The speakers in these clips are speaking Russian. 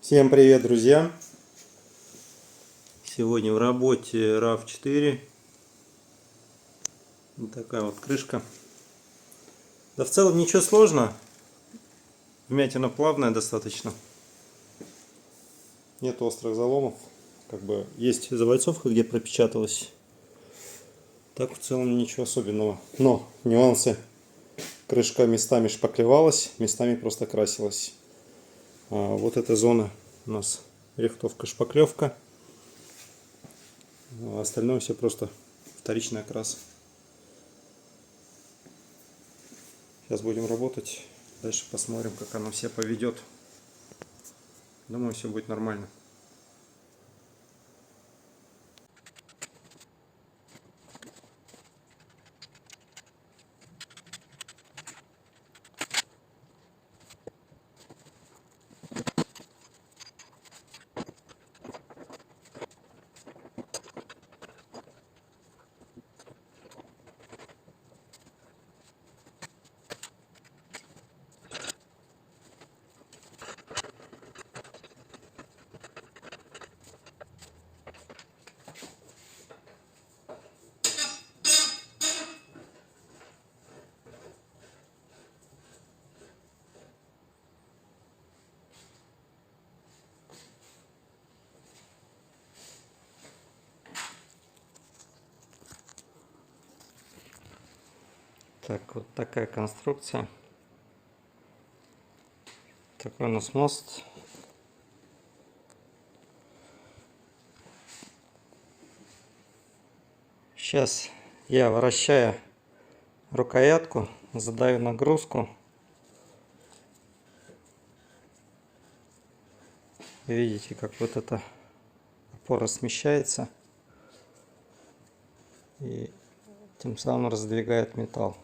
Всем привет, друзья! Сегодня в работе RAV4. Вот такая вот крышка. Да в целом ничего сложного. Вмятина плавная достаточно. Нет острых заломов. Как бы есть завальцовка, где пропечаталась. Так в целом ничего особенного. Но нюансы. Крышка местами шпаклевалась, местами просто красилась. Вот эта зона у нас рихтовка, шпаклевка. А остальное все просто вторичный окрас. Сейчас будем работать. Дальше посмотрим, как оно себя поведет. Думаю, все будет нормально. Так, вот такая конструкция. Такой у нас мост. Сейчас я, вращая рукоятку, задаю нагрузку. Видите, как вот эта опора смещается. И тем самым раздвигает металл.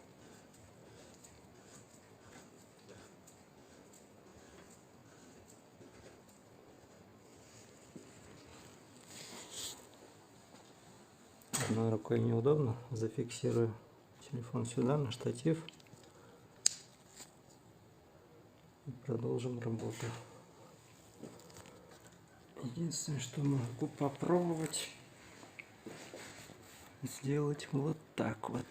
Одной рукой неудобно. Зафиксирую телефон сюда, на штатив. И продолжим работу. Единственное, что могу попробовать сделать вот так вот.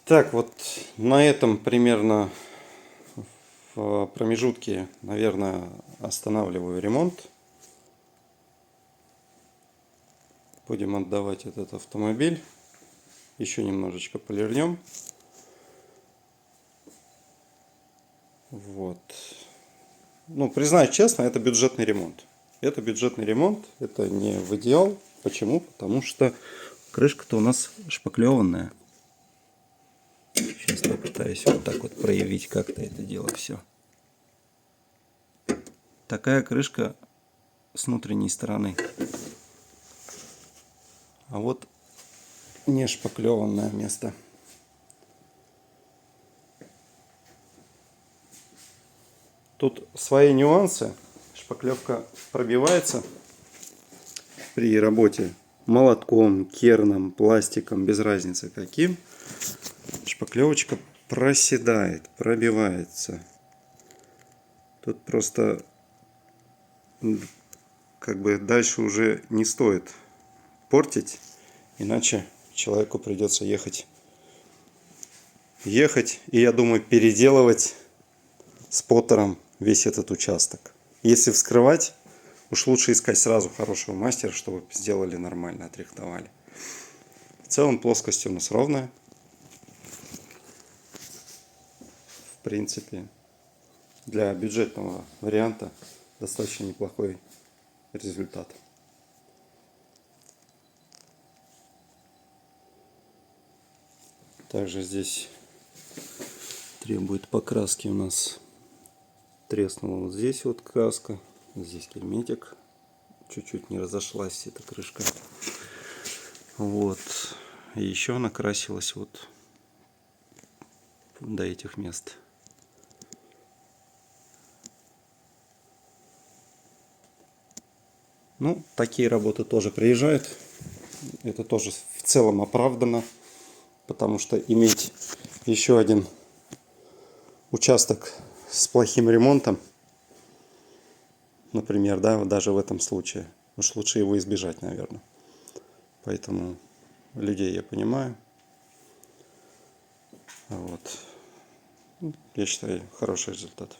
Так, вот на этом примерно в промежутке, наверное, останавливаю ремонт. Будем отдавать этот автомобиль. Еще немножечко полирнем. Вот. Ну, признаюсь честно, это бюджетный ремонт. Это бюджетный ремонт, это не в идеал. Почему? Потому что крышка-то у нас шпаклеванная. Сейчас я пытаюсь вот так вот проявить как-то это дело все. Такая крышка с внутренней стороны. А вот не шпаклеванное место. Тут свои нюансы. Шпаклевка пробивается при работе молотком, керном, пластиком, без разницы каким. Шпаклевочка проседает, пробивается. Тут просто как бы дальше уже не стоит портить, иначе человеку придется ехать, и, я думаю, переделывать споттером весь этот участок. Если вскрывать, уж лучше искать сразу хорошего мастера, чтобы сделали нормально, отрихтовали. В целом плоскость у нас ровная. В принципе, для бюджетного варианта достаточно неплохой результат. Также здесь требует покраски у нас. Треснула вот здесь вот краска, здесь герметик, чуть-чуть не разошлась эта крышка. Вот. И еще она красилась вот до этих мест. Ну, такие работы тоже приезжают. Это тоже в целом оправдано, потому что иметь еще один участок с плохим ремонтом, например, да, вот даже в этом случае, уж лучше его избежать, наверное. Поэтому людей я понимаю. Вот. Я считаю, хороший результат.